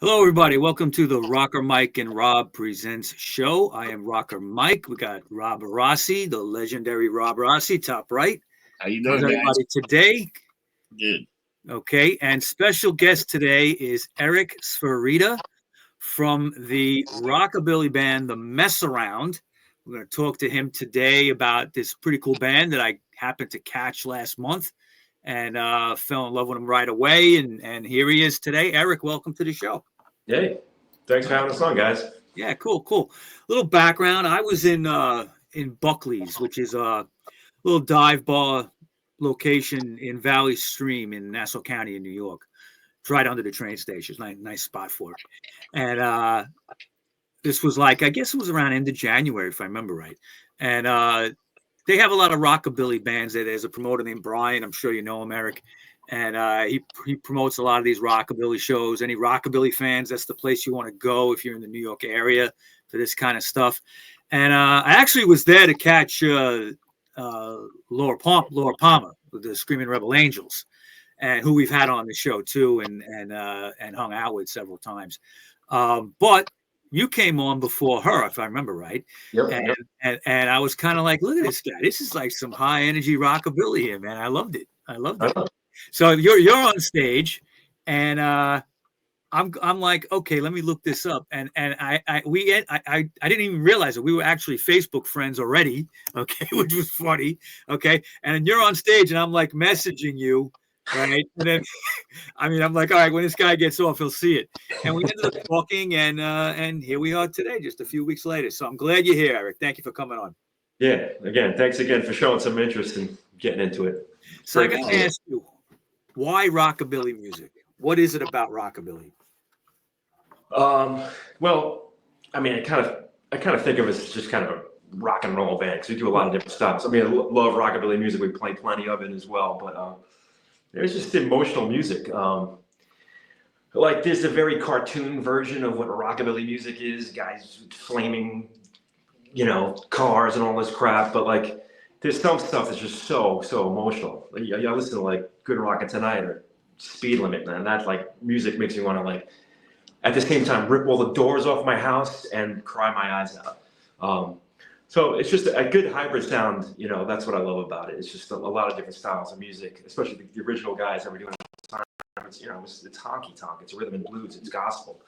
Hello, everybody. Welcome to the Rocker Mike and Rob Presents show. I am Rocker Mike. We got Rob Rossi, the legendary Rob Rossi, top right. How you How's doing, guys? everybody today? Good. Okay, and special guest today is Eric Svirida from the rockabilly band The Mess Around. We're going to talk to him today about this pretty cool band that I happened to catch last month and fell in love with him right away. And here he is today. Eric, welcome to the show. Hey, thanks for having us on, guys. Yeah, cool. Little background. I was in Buckley's, which is a little dive bar location in Valley Stream in Nassau County in New York. It's right under the train station. Nice spot for it. And this was I guess it was around end of January, if I remember right. And they have a lot of rockabilly bands there. There's a promoter named Brian. I'm sure you know him, Eric. And he promotes a lot of these rockabilly shows. Any rockabilly fans, that's the place you want to go if you're in the New York area for this kind of stuff. And I actually was there to catch Laura Palmer with the Screaming Rebel Angels, and who we've had on the show too, and hung out with several times. But you came on before her, if I remember right. Yep. And I was kind of like, look at this guy. This is like some high energy rockabilly here, man. I loved it. So you're on stage, and I'm like, okay, let me look this up, and I didn't even realize that we were actually Facebook friends already, okay, which was funny, okay, and you're on stage, and I'm like messaging you, right, and then I'm like, all right, when this guy gets off, he'll see it, and we ended up talking, and here we are today, just a few weeks later. So I'm glad you're here, Eric. Thank you for coming on. Yeah, thanks again for showing some interest in getting into it. So I got to ask you, why rockabilly music? What is it about rockabilly? Well, I kind of think of it as just kind of a rock and roll band because we do a lot of different styles. I love rockabilly music. We play plenty of it as well, but there's just emotional music. Like there's a very cartoon version of what rockabilly music is, guys flaming, cars and all this crap. But like, there's some stuff that's just so emotional. Like, I listen to like Good Rockin' Tonight or Speed Limit, man. That like music makes me want to like, at the same time, rip all the doors off my house and cry my eyes out. So it's just a good hybrid sound. That's what I love about it. It's just a lot of different styles of music, especially the original guys that were doing it at the time. It's honky tonk, it's rhythm and blues, it's gospel,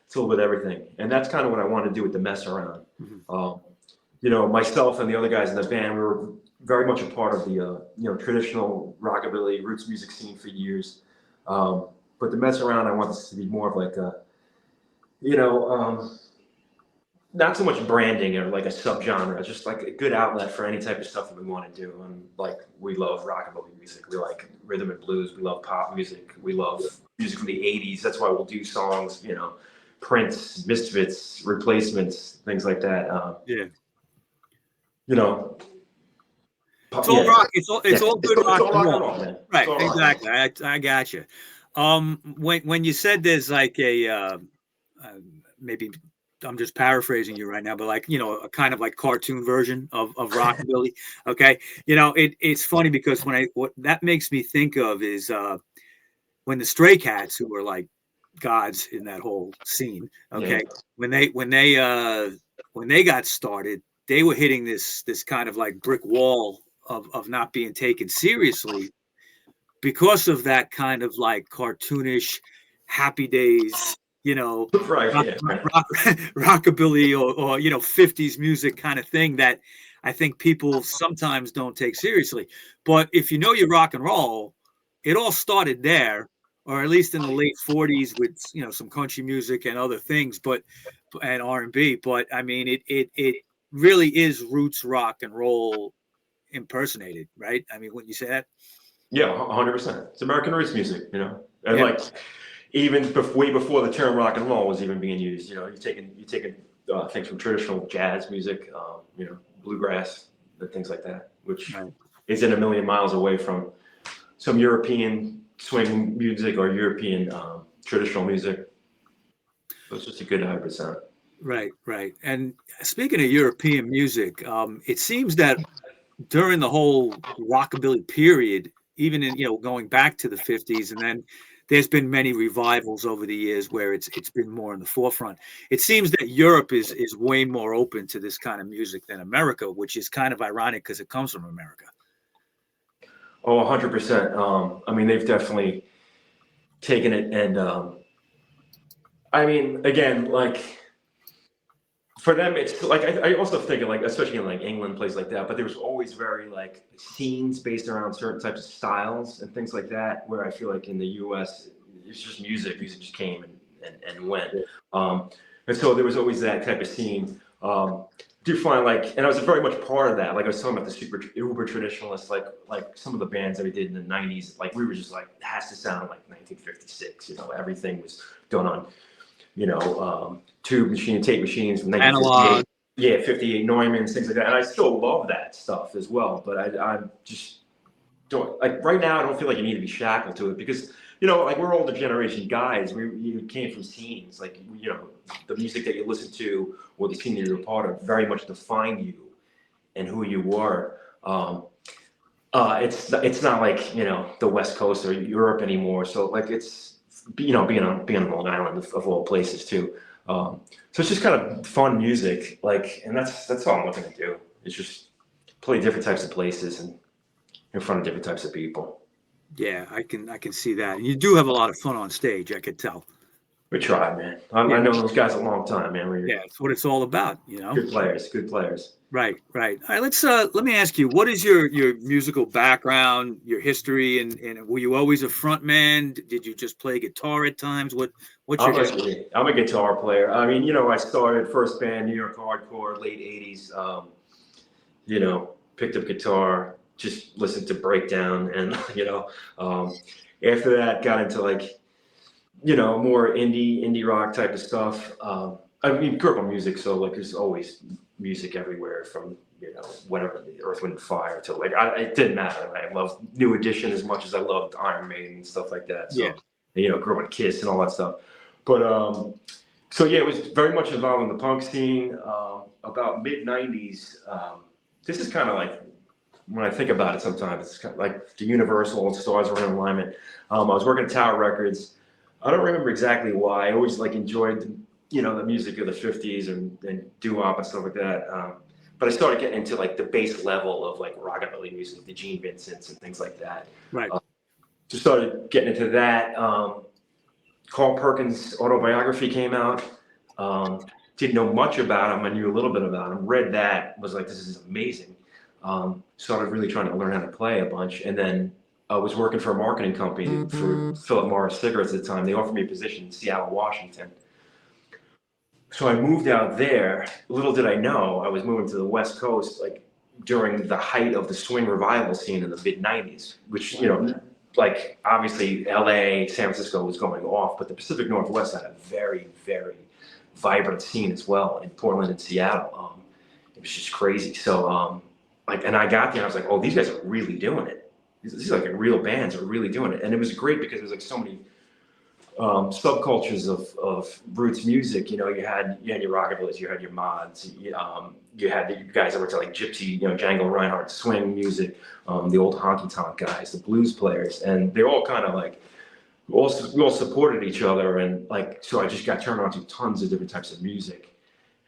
it's a little bit of everything. And that's kind of what I want to do with The Mess Around. Mm-hmm. Myself and the other guys in the band, we were very much a part of the traditional rockabilly roots music scene for years. But The Mess Around, I want this to be more of like a, not so much branding or like a subgenre, just like a good outlet for any type of stuff that we want to do. And like, we love rockabilly music, we like rhythm and blues, we love pop music, we love music from the 80s. That's why we'll do songs, Prince, Misfits, Replacements, things like that. It's all rock. It's all good rock and roll, man. Right, exactly. I got you. When you said there's like a maybe I'm just paraphrasing you right now, but like a kind of like cartoon version of rockabilly. Okay, it's funny because what that makes me think of is when the Stray Cats, who were like gods in that whole scene. Okay, yeah. when they got started, they were hitting this kind of like brick wall of not being taken seriously because of that kind of like cartoonish Happy Days, rockabilly or 50s music kind of thing that I think people sometimes don't take seriously. But if you know your rock and roll, it all started there, or at least in the late 40s with some country music and other things, and R&B. But it really is roots rock and roll impersonated, right? Wouldn't you say that? Yeah, 100%. It's American roots music, and like even way before the term rock and roll was even being used. You taking things from traditional jazz music, bluegrass and things like that, which isn't a million miles away from some European swing music or European traditional music. So it's just a good hybrid sound. Right. And speaking of European music, it seems that during the whole rockabilly period, even in going back to the 50s, and then there's been many revivals over the years where it's been more in the forefront. It seems that Europe is way more open to this kind of music than America, which is kind of ironic because it comes from America. Oh, 100%. I mean, they've definitely taken it, and I mean, again, like for them, it's like I also think like, especially in like England, places like that. But there was always very like scenes based around certain types of styles and things like that. Where I feel like in the U.S., it's just music. Music just came and went. And so there was always that type of scene. Do you find like, and I was very much part of that. Like I was talking about the super uber traditionalists, like some of the bands that we did in the '90s. Like we were just like, it has to sound like 1956. You know, everything was done on, you know, tube machine, tape machines from 1958. Yeah, 58 Neumanns, things like that. And I still love that stuff as well. But I just don't like right now. I don't feel like you need to be shackled to it because, you know, like we're older generation guys. We came from scenes, like, you know, the music that you listen to or the scene that you're a part of very much defined you and who you were. It's not like, you know, the West Coast or Europe anymore. So like it's, you know, being on Long Island of all places too. So it's just kind of fun music, like, and that's all I'm looking to do. It's just play different types of places and in front of different types of people. Yeah, I can see that. And you do have a lot of fun on stage, I could tell. We tried, man. I know those guys a long time, man. Yeah, it's what it's all about, you know. Good players. Right. All right, let me ask you, what is your musical background, your history, and were you always a front man? Did you just play guitar at times? What's your history? I'm a guitar player. I mean, you know, I started first band New York hardcore, late '80s. You know, picked up guitar, just listened to Breakdown, and you know, after that, got into like, you know, more indie rock type of stuff. I mean, grew up on music, so like there's always music everywhere from, you know, whatever, the Earth, Wind, and Fire to like, it didn't matter. I loved New Edition as much as I loved Iron Maiden and stuff like that. So, you know, grew up on Kiss and all that stuff. But so yeah, it was very much involved in the punk scene. About mid '90s, this is kind of like, when I think about it, sometimes it's kind of like the Universal stars were in alignment. I was working at Tower Records. I don't remember exactly why. I always like enjoyed, you know, the music of the '50s and doo-wop and stuff like that. But I started getting into like the base level of like rockabilly music, the Gene Vincents and things like that. Right. Just started getting into that. Carl Perkins' autobiography came out. Didn't know much about him. I knew a little bit about him. Read that, was like, this is amazing. Started really trying to learn how to play a bunch. And then I was working for a marketing company for Philip Morris Cigarettes at the time. They offered me a position in Seattle, Washington. So I moved out there. Little did I know, I was moving to the West Coast, like during the height of the swing revival scene in the mid '90s, which, you know, like obviously LA, San Francisco was going off, but the Pacific Northwest had a very, very vibrant scene as well in Portland and Seattle. It was just crazy. So like, and I got there and I was like, oh, these guys are really doing it. These are like real bands are really doing it. And it was great because there was like so many subcultures of roots music. You know, you had your rockabillys, you had your mods, you had the guys that were to like gypsy, you know, Django Reinhardt swing music, the old honky tonk guys, the blues players, and they all kind of like we all supported each other, and like so I just got turned on to tons of different types of music.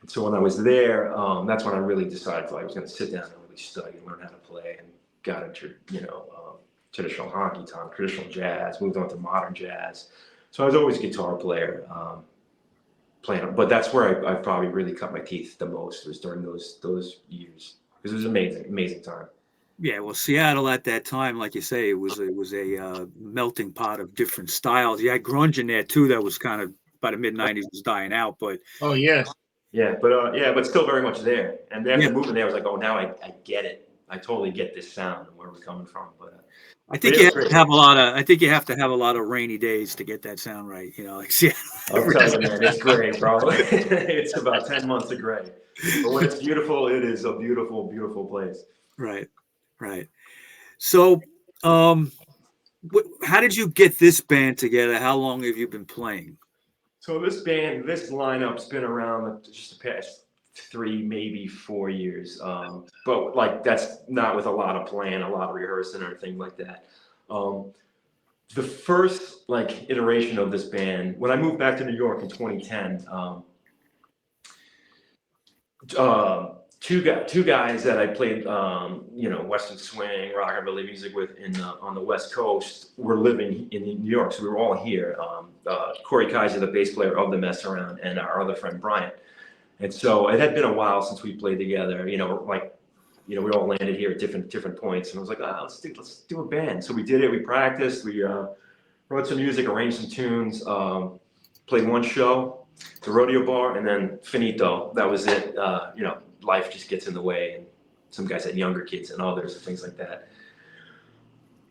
And so when I was there, that's when I really decided I was going to sit down and really study and learn how to play, and got into, you know, traditional honky tonk, traditional jazz, moved on to modern jazz. So I was always a guitar player, playing, but that's where I probably really cut my teeth the most, was during those years, because it was amazing time. Yeah, well, Seattle at that time, like you say, it was a melting pot of different styles. You had grunge in there too. That was kind of by the mid '90s was dying out, but yeah, but still very much there. And after moving there, I was like, oh, now I get it. I totally get this sound and where we're coming from. But I think you have to have a lot of. I think you have to have a lot of rainy days to get that sound right. You know, like Seattle. I'll tell you, man, it's gray, probably. It's about 10 months of gray. But when it's beautiful, it is a beautiful, beautiful place. Right. So, how did you get this band together? How long have you been playing? So this lineup's been around just the past 3, maybe 4 years. But like that's not with a lot of playing, a lot of rehearsing or anything like that. the first like iteration of this band, when I moved back to New York in 2010, two guys that I played, Western swing, rockabilly music with on the West Coast were living in New York, so we were all here. Corey Kaiser, the bass player of the Mess Around, and our other friend Brian. And so it had been a while since we played together. We all landed here at different points, and I was like, let's do a band. So we did it. We practiced. We wrote some music, arranged some tunes, played one show, the rodeo bar, and then finito. That was it. Life just gets in the way, and some guys had younger kids and others and things like that.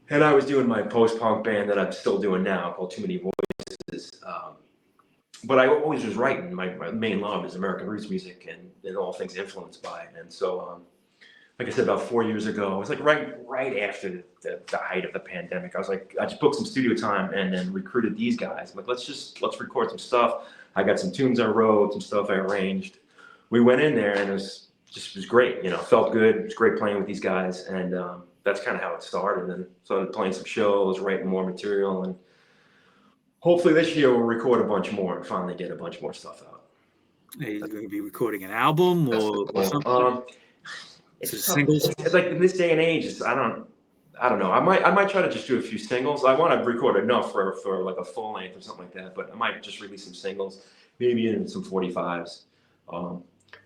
And I was doing my post-punk band that I'm still doing now called Too Many Voices. But I always was writing. My main love is American roots music and all things influenced by it. And so, like I said, about 4 years ago, it was like right after the height of the pandemic. I was like, I just booked some studio time and then recruited these guys. I'm like, let's record some stuff. I got some tunes I wrote, some stuff I arranged. We went in there and it was great. Felt good. It was great playing with these guys, and that's kind of how it started. And started playing some shows, writing more material, and hopefully this year we'll record a bunch more and finally get a bunch more stuff out. Are you going to be recording an album or something? It's singles. It's like in this day and age, I don't know. I might try to just do a few singles. I want to record enough for like a full length or something like that. But I might just release some singles, maybe in some 45s.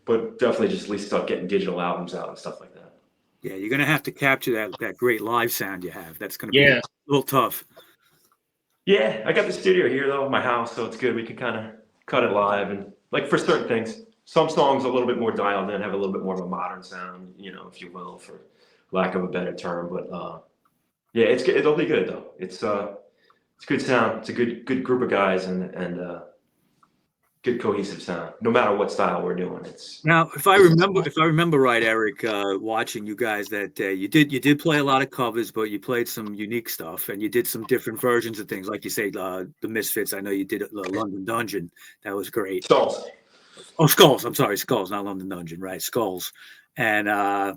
But definitely just at least start getting digital albums out and stuff like that. Yeah, you're going to have to capture that great live sound you have. That's going to be a little tough. Yeah, I got the studio here though, my house, so it's good. We can kind of cut it live, and like for certain things, some songs are a little bit more dialed in, have a little bit more of a modern sound, if you will, for lack of a better term. But yeah, it'll be good though. It's good sound. It's a good group of guys and good cohesive sound, no matter what style we're doing. Now, if I remember right, Eric, watching you guys that day, you did play a lot of covers, but you played some unique stuff, and you did some different versions of things, like you say, the Misfits. I know you did London Dungeon. That was great. Skulls. Oh, Skulls. I'm sorry, Skulls, not London Dungeon, right? Skulls, and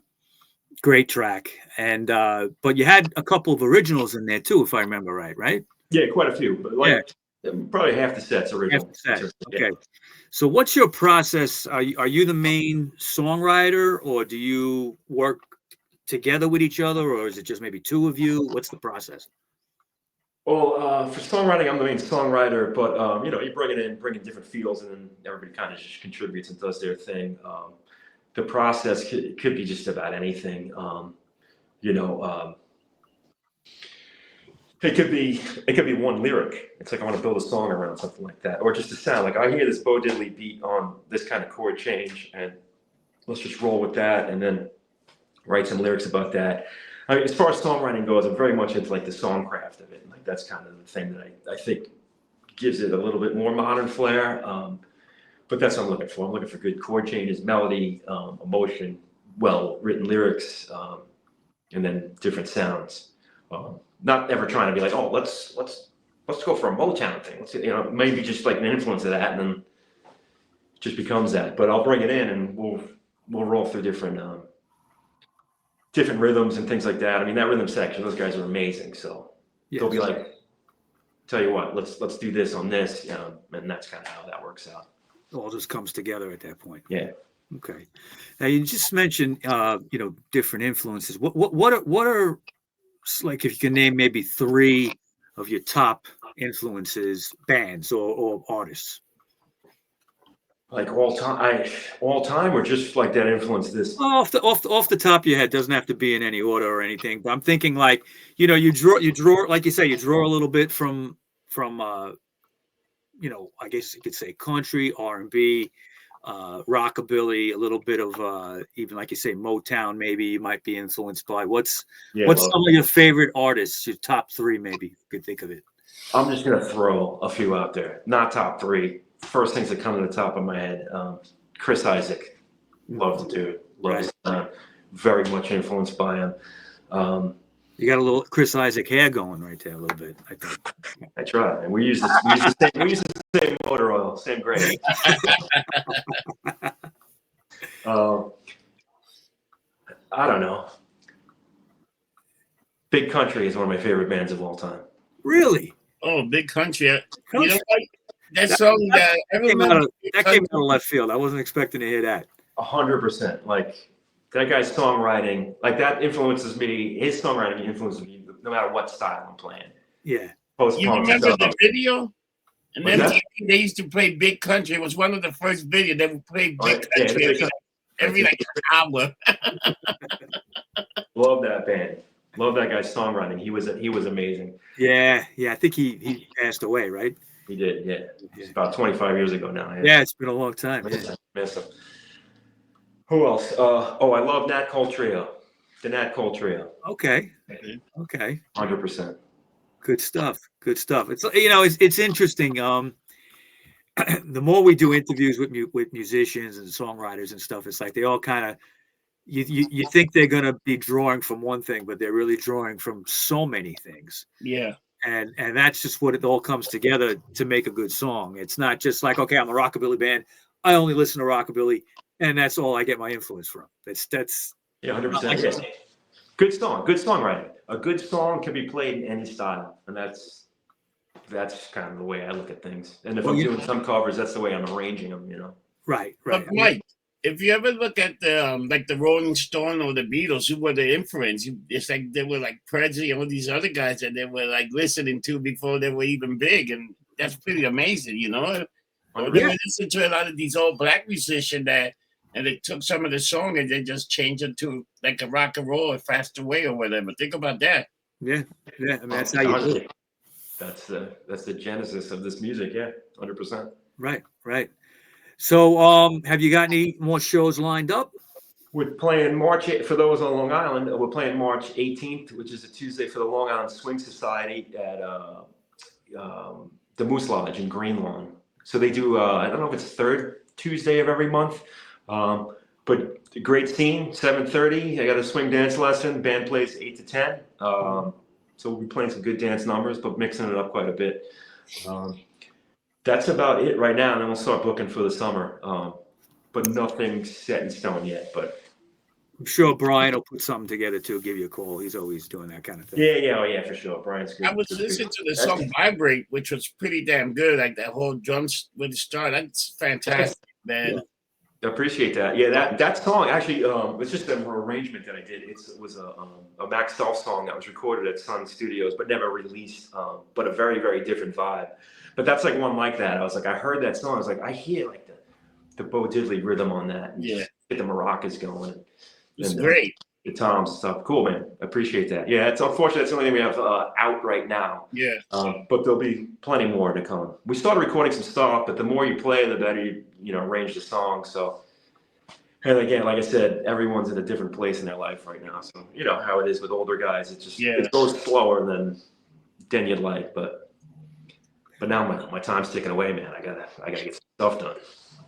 great track. And but you had a couple of originals in there too, if I remember right? Right? Yeah, quite a few, but probably half the set's original. Half the set. Okay. So what's your process? Are you the main songwriter, or do you work together with each other, or is it just maybe two of you? What's the process? Well, for songwriting, I'm the main songwriter, but you bring in different feels, and then everybody kind of just contributes and does their thing. The process could be just about anything. It could be one lyric. It's like I want to build a song around something like that, or just a sound. Like I hear this Bo Diddley beat on this kind of chord change, and let's just roll with that, and then write some lyrics about that. I mean, as far as songwriting goes, I'm very much into like the songcraft of it. Like that's kind of the thing that I think gives it a little bit more modern flair. But that's what I'm looking for. I'm looking for good chord changes, melody, emotion, well-written lyrics, and then different sounds. Not ever trying to be like, oh, let's go for a Motown thing. Let's maybe just like an influence of that, and then it just becomes that. But I'll bring it in, and we'll roll through different rhythms and things like that. I mean, that rhythm section, those guys are amazing. So they'll be like, tell you what, let's do this on this, and that's kind of how that works out. It all just comes together at that point. Yeah. Okay. Now you just mentioned different influences. What are like, if you can name maybe three of your top influences, bands or artists? Like all time, or just like that influence this? Off the top of your head, doesn't have to be in any order or anything. But I'm thinking like, you draw like you say, you draw a little bit from I guess you could say country, R&B, rockabilly, a little bit of even like you say Motown. Maybe you might be influenced by what's some of your favorite artists, your top three, maybe you could think of it. I'm just gonna throw a few out there, not top three. First things that come to the top of my head, Chris Isaac. Love the dude. Love very much influenced by him. You got a little Chris Isaac hair going right there, a little bit, I think. I try, and we use the same motor oil, same grade. I don't know. Big Country is one of my favorite bands of all time. Really? Oh, Big Country. You Country. know what? That song that I remember. That came out of left field. I wasn't expecting to hear that. 100%. Like that guy's songwriting, like that influences me. His songwriting influences me no matter what style I'm playing. Yeah. You remember the video? And then they used to play Big Country. It was one of the first videos they would play Big Country every like hour. Love that band. Love that guy's songwriting. He was amazing. Yeah. I think he passed away, right? He did. Yeah. It's about 25 years ago now. Yeah, it's been a long time. Miss him. Who else? I love Nat Cole Trio. The Nat Cole Trio. Okay. 100%. Good stuff. It's it's interesting. The more we do interviews with musicians and songwriters and stuff, it's like they all kind of you think they're gonna be drawing from one thing, but they're really drawing from so many things. Yeah. And that's just what it all comes together to make a good song. It's not just like, okay, I'm a rockabilly band. I only listen to rockabilly, and that's all I get my influence from. That's 100%. Good songwriting. A good song can be played in any style, and that's kind of the way I look at things. And if I'm doing some covers, that's the way I'm arranging them. Right. But Mike, if you ever look at the Rolling Stone or the Beatles, who were the influence? It's like they were like Presley and all these other guys that they were like listening to before they were even big, and that's pretty amazing, Or they were listening to a lot of these old black musicians and they took some of the song and they just changed it to like a rock and roll or faster way or whatever. Think about that. Yeah. I mean, that's how you do it. That's the genesis of this music. Yeah, 100%. Right. So, have you got any more shows lined up? We're playing March 8th for those on Long Island. We're playing March 18th, which is a Tuesday for the Long Island Swing Society at the Moose Lodge in Greenlawn. So they do, I don't know if it's third Tuesday of every month, but a great scene, 7:30. I got a swing dance lesson. Band plays 8 to 10. So we'll be playing some good dance numbers, but mixing it up quite a bit. That's about it right now, and then we'll start booking for the summer. But nothing's set in stone yet. But I'm sure Brian will put something together to give you a call. He's always doing that kind of thing. Yeah, for sure. Brian's good. I was listening to the song "Vibrate," which was pretty damn good. Like that whole drums with the start. That's fantastic, man. Yeah. I appreciate that. Yeah, that song actually, it's just an arrangement that I did. It was a Max Self song that was recorded at Sun Studios, but never released. But a very, very different vibe. But that's like one like that. I was like, I heard that song. I was like, I hear like the Bo Diddley rhythm on that. And get the maracas going. It's great. The toms and stuff. Cool, man. I appreciate that. Yeah, it's unfortunate. It's the only thing we have out right now. Yeah. But there'll be plenty more to come. We started recording some stuff, but the more you play, the better you arrange the song. So, and again, like I said, everyone's in a different place in their life right now. So you know how it is with older guys. It just it goes slower than you'd like. But now my time's ticking away, man. I gotta get some stuff done.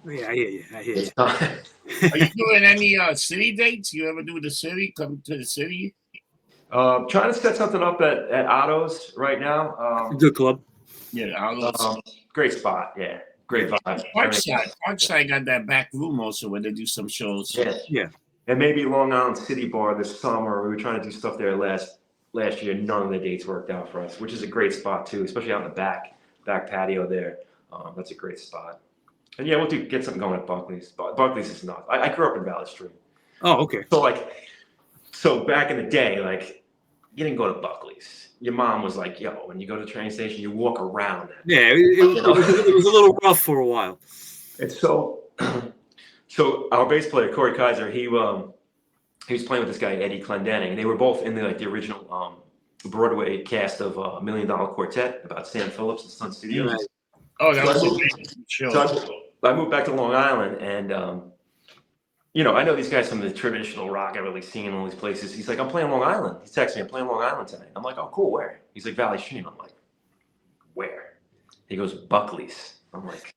Yeah, I hear you. Are you doing any city dates? You ever do the city? Come to the city? Trying to set something up at Otto's right now. Good club. Yeah, Otto's. Great spot. Yeah, great vibe. Parkside got that back room also where they do some shows. Yeah. And maybe Long Island City Bar this summer. We were trying to do stuff there last year. None of the dates worked out for us, which is a great spot too, especially out in the back patio there. That's a great spot. And yeah, we'll get something going at Buckley's. Buckley's is not. I grew up in Valley Stream. Oh, okay. So back in the day, like you didn't go to Buckley's. Your mom was like, "Yo, when you go to the train station, you walk around." Yeah, it was a little rough for a while. And so our bass player Corey Kaiser, he was playing with this guy Eddie Clendenning, and they were both in the original Broadway cast of $1 Million Quartet about Sam Phillips and Sun Studios. Right. Oh, that was amazing show. So I moved back to Long Island, and I know these guys from the traditional rockabilly scene in all these places. He's like, "I'm playing Long Island." He texts me, "I'm playing Long Island tonight." I'm like, "Oh, cool. Where?" He's like, "Valley Stream." I'm like, "Where?" He goes, "Buckley's." I'm like,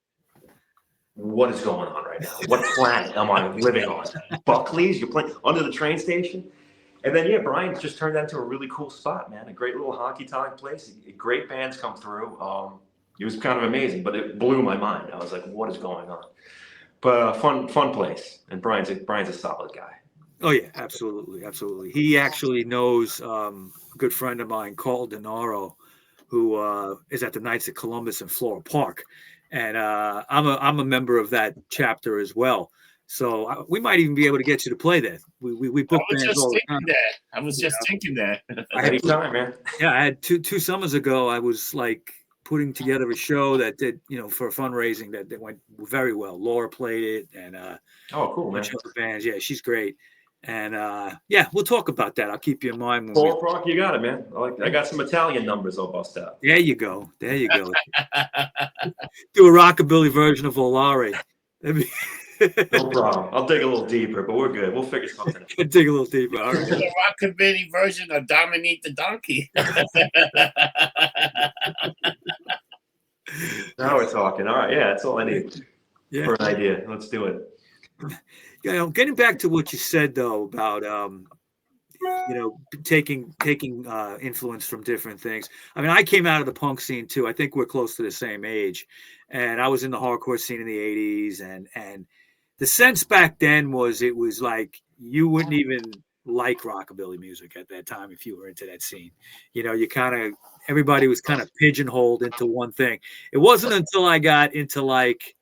"What is going on right now? What planet am I living on? Buckley's? You're playing under the train station?" And then Brian just turned that into a really cool spot, man. A great little honky-tonk place. Great bands come through. It was kind of amazing, but it blew my mind. I was like, "What is going on?" But fun place. And Brian's a solid guy. Oh yeah, absolutely. He actually knows a good friend of mine, Carl Denaro, who is at the Knights of Columbus in Floral Park, and I'm a member of that chapter as well. So we might even be able to get you to play there. We book bands all the time. I was just thinking that. Anytime, man. Yeah, I had two summers ago. I was like putting together a show that did, for fundraising that went very well. Laura played it, and oh, cool, man. Other bands. Yeah, she's great. And yeah, we'll talk about that. I'll keep you in mind. Paul Rock, you got it, man. I got some Italian numbers I'll bust out. There you go. There you go. Do a rockabilly version of Volare. No problem. I'll dig a little deeper, but we're good. We'll figure something out. Dig a little deeper. All right. The rockabilly version of Dominique the Donkey. Now we're talking. All right. Yeah, that's all I need for an idea. Let's do it. Getting back to what you said though about taking influence from different things. I mean, I came out of the punk scene too. I think we're close to the same age, and I was in the hardcore scene in the '80s, and the sense back then was it was like you wouldn't even like rockabilly music at that time if you were into that scene. You kind of everybody was kind of pigeonholed into one thing. It wasn't until I got into like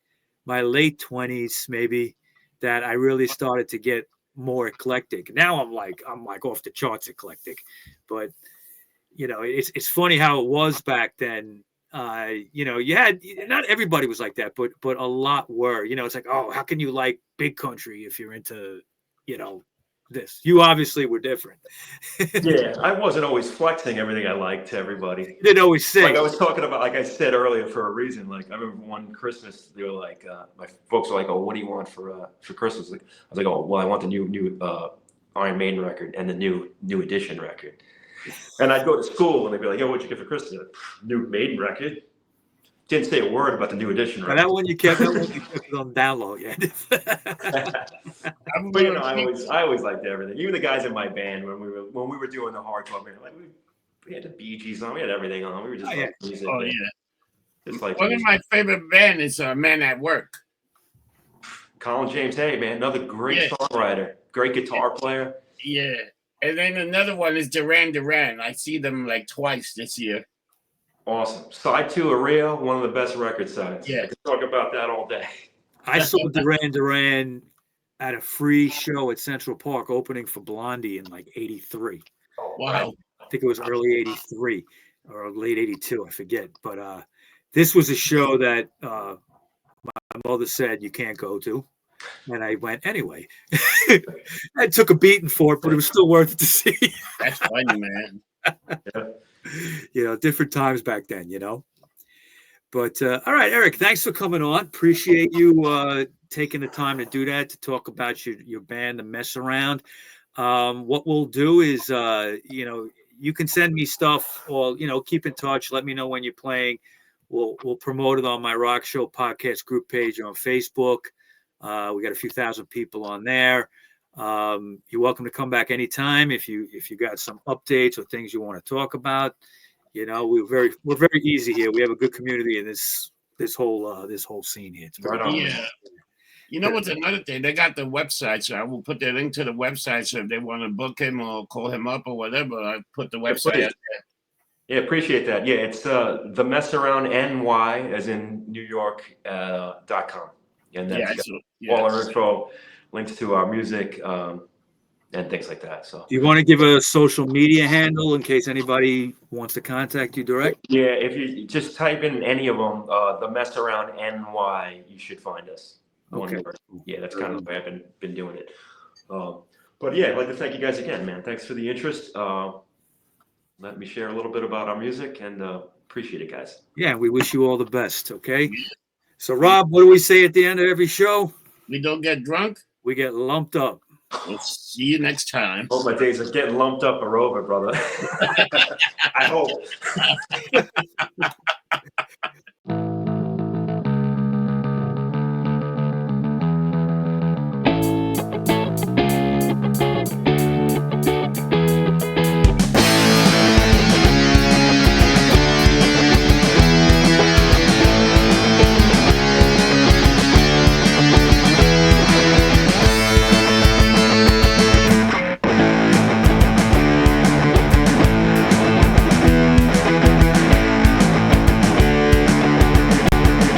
my late 20s maybe that I really started to get more eclectic. Now I'm like off the charts eclectic, but it's funny how it was back then. You had not everybody was like that, but a lot were. It's like, oh, how can you like big country if you're into this? You obviously were different. Yeah, I wasn't always flexing everything I liked to everybody. You didn't always sing. Like I was talking about, like I said earlier, for a reason. Like I remember one Christmas, they were like, my folks were like, "Oh, what do you want for Christmas?" Like, I was like, "Oh, well, I want the new Iron Maiden record and the new edition record." And I'd go to school and they'd be like, "Yo, what'd you get for Christmas?" New Maiden record. Didn't say a word about the new edition record. That one you kept it on download, yeah. But I always liked everything. Even the guys in my band when we were doing the hardcore band, like we had the Bee Gees on, we had everything on. We were just like music. Oh yeah. Just like one music. of my favorite band is Men at Work. Colin James, hey man, another great songwriter, great guitar player. Yeah. And then another one is Duran Duran. I see them like twice this year. Awesome. Side 2 of Rio, one of the best record sides. Yeah. I could talk about that all day. I saw Duran Duran at a free show at Central Park opening for Blondie in like '83. Oh, wow. I think it was early '83 or late '82, I forget. But this was a show that my mother said you can't go to. And I went anyway. I took a beating for it, but it was still worth it to see. That's funny, man. Different times back then, But all right, Eric, thanks for coming on. Appreciate you taking the time to do that, to talk about your band, The Mess Around. What we'll do is, you can send me stuff or, keep in touch. Let me know when you're playing. We'll promote it on my Rock Show podcast group page on Facebook. We got a few thousand people on there. You're welcome to come back anytime if you got some updates or things you want to talk about. We're very easy here. We have a good community in this whole scene here. It's very yeah. You know what's another thing? They got the website, so I will put the link to the website. So if they want to book him or call him up or whatever, I put the website out there. Yeah, appreciate that. Yeah, it's the Mess Around NY as in New York .com. And that's all our info, links to our music, and things like that. So, do you want to give a social media handle in case anybody wants to contact you direct? Yeah, if you just type in any of them, the Mess Around NY, you should find us. Okay. Yeah, that's kind of the way I've been doing it. But yeah, I'd like to thank you guys again, man. Thanks for the interest. Let me share a little bit about our music, and appreciate it, guys. Yeah, we wish you all the best. Okay. So, Rob, what do we say at the end of every show? We don't get drunk. We get lumped up. We'll see you next time. Hope my days of getting lumped up are over, brother. I hope.